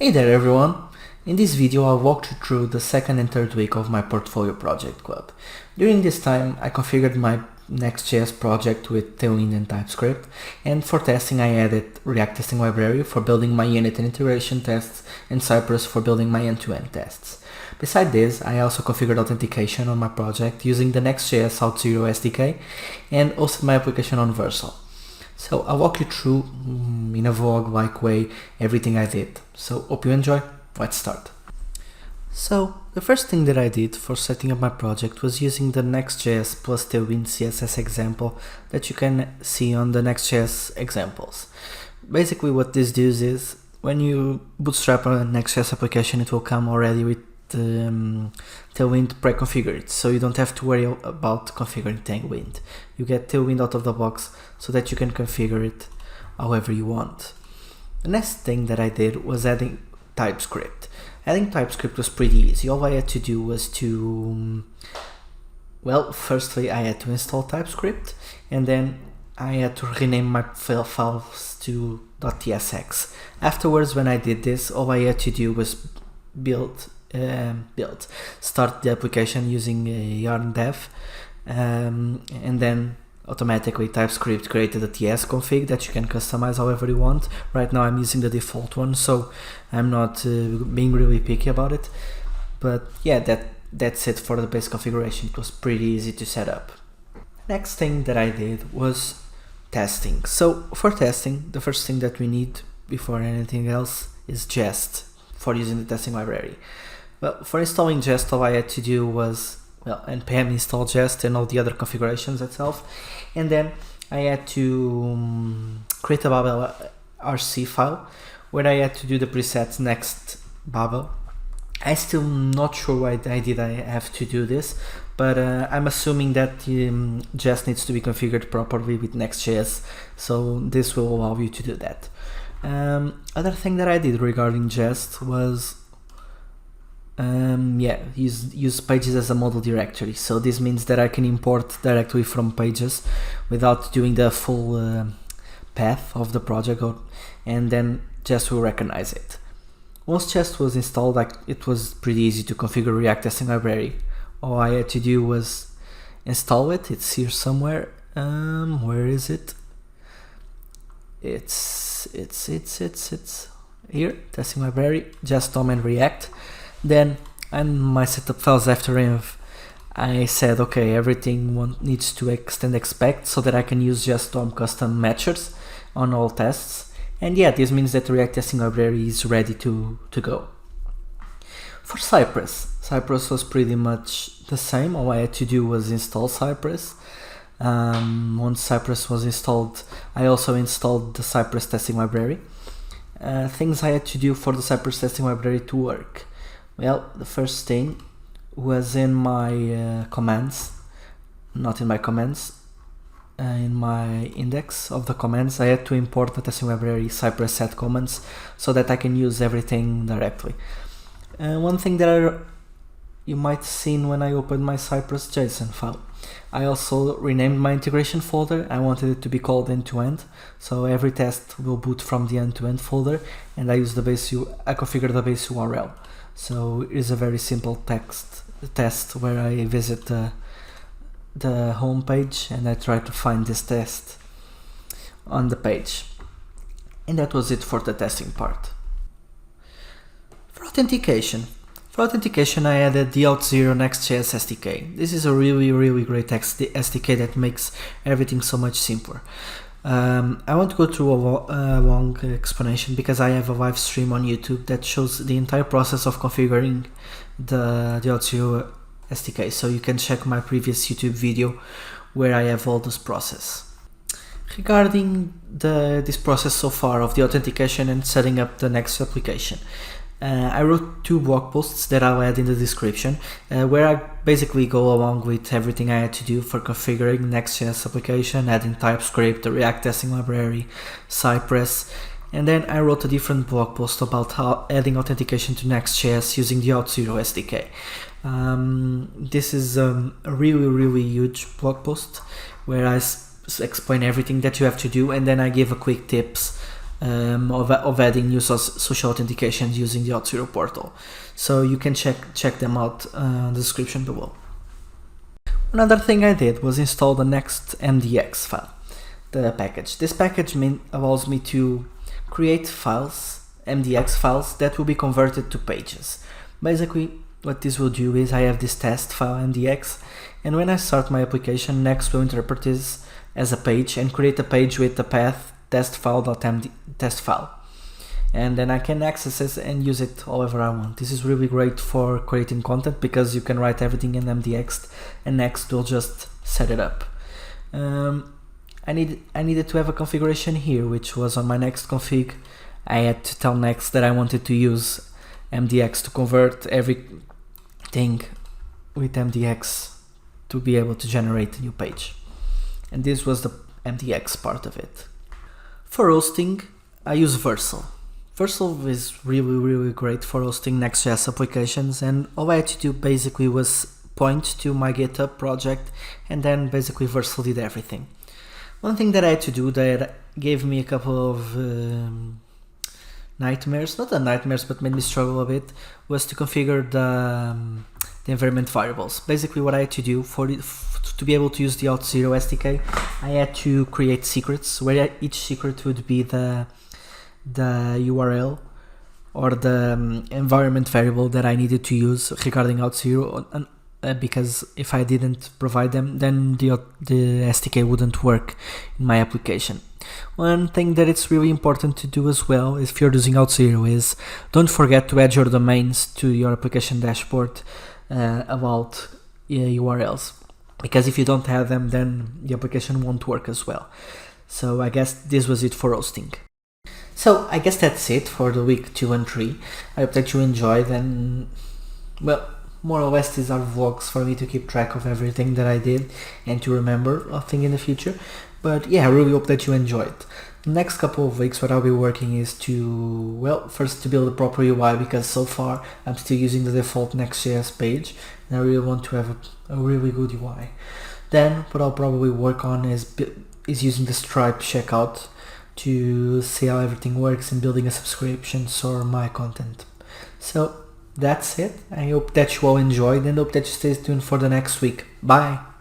Hey there everyone! In this video I'll walk you through the second and third week of my portfolio project club. During this time I configured my Next.js project with Tailwind and TypeScript, and for testing I added React Testing Library for building my unit and integration tests and Cypress for building my end-to-end tests. Beside this, I also configured authentication on my project using the Next.js Auth SDK and hosted my application on Vercel. So I'll walk you through in a vlog-like way everything I did. So hope you enjoy. Let's start. So the first thing that I did for setting up my project was using the Next.js plus Tailwind CSS example that you can see on the Next.js examples. Basically what this does is when you bootstrap a Next.js application, it will come already with Tailwind pre-configured, so you don't have to worry about configuring Tailwind. You get Tailwind out of the box so that you can configure it however you want. The next thing that I did was adding TypeScript. Adding TypeScript was pretty easy. All I had to do was to, firstly I had to install TypeScript, and then I had to rename my files to .tsx. Afterwards, when I did this, all I had to do was start the application using yarn dev, and then automatically TypeScript created a TS config that you can customize however you want. Right now I'm using the default one, so I'm not being really picky about it, but yeah, that's it for the base configuration. It was pretty easy to set up. Next thing that I did was testing. So for testing, the first thing that we need before anything else is Jest for using the testing library. Well, for installing Jest, all I had to do was npm install Jest and all the other configurations itself, and then I had to create a Babel RC file where I had to do the presets next Babel. I'm still not sure why I have to do this, but I'm assuming that Jest needs to be configured properly with Next.js, so this will allow you to do that. Other thing that I did regarding Jest was use pages as a model directory. So this means that I can import directly from pages without doing the full path of the project, and then Jest will recognize it. Once Jest was installed, it was pretty easy to configure React Testing Library. All I had to do was install it. It's here somewhere. Where is it? It's here. Testing Library, Jest DOM and React. Then in my setup files after I said, okay, everything needs to extend expect so that I can use Jest DOM custom matchers on all tests. And yeah, this means that the React Testing Library is ready to go. For Cypress was pretty much the same. All I had to do was install Cypress. Once Cypress was installed, I also installed the Cypress Testing Library. Things I had to do for the Cypress Testing Library to work. Well, the first thing was in my commands, not in my commands, in my index of the commands, I had to import the testing library Cypress set commands so that I can use everything directly. One thing that you might have seen when I opened my Cypress JSON file, I also renamed my integration folder. I wanted it to be called end-to-end, so every test will boot from the end-to-end folder, and I configured the base URL. So it is a very simple test where I visit the home page and I try to find this test on the page. And that was it for the testing part. For authentication I added the Auth Next.js SDK. This is a really great SDK that makes everything so much simpler. I won't go through a long explanation because I have a live stream on YouTube that shows the entire process of configuring the Auth SDK, so you can check my previous YouTube video where I have all this process. Regarding this process so far of the authentication and setting up the next application, I wrote 2 blog posts that I'll add in the description, where I basically go along with everything I had to do for configuring Next.js application, adding TypeScript, the React Testing Library, Cypress, and then I wrote a different blog post about how adding authentication to Next.js using the Auth SDK. This is a really huge blog post where I explain everything that you have to do, and then I give a quick tips of adding new social authentications using the Auth0 portal. So you can check them out in the description below. Another thing I did was install the next MDX file, the package. This package allows me to create files, MDX files, that will be converted to pages. Basically, what this will do is I have this test file MDX, and when I start my application, Next will interpret this as a page and create a page with the path test file. And then I can access it and use it however I want. This is really great for creating content because you can write everything in MDX and Next will just set it up. I needed to have a configuration here, which was on my Next config. I had to tell Next that I wanted to use MDX to convert everything with MDX to be able to generate a new page. And this was the MDX part of it. For hosting, I use Versal. Versal is really great for hosting Next.js applications, and all I had to do basically was point to my GitHub project, and then basically Versal did everything. One thing that I had to do that gave me a couple of nightmares, not nightmares, but made me struggle a bit, was to configure the environment variables. Basically what I had to do to be able to use the Auth0 SDK, I had to create secrets where each secret would be the URL or the environment variable that I needed to use regarding Auth0, because if I didn't provide them, then the SDK wouldn't work in my application. One thing that it's really important to do as well, if you're using Auth0, is don't forget to add your domains to your application dashboard about URLs, because if you don't have them, then the application won't work as well. So I guess this was it for hosting. So I guess that's it for the week 2 and 3. I hope that you enjoyed, and well, more or less these are vlogs for me to keep track of everything that I did and to remember a thing in the future. But yeah, I really hope that you enjoyed. The next couple of weeks what I'll be working is to, well, first to build a proper UI, because so far I'm still using the default Next.js page and I really want to have a really good UI. Then what I'll probably work on is using the Stripe checkout to see how everything works and building a subscription for my content. So that's it. I hope that you all enjoyed and hope that you stay tuned for the next week. Bye!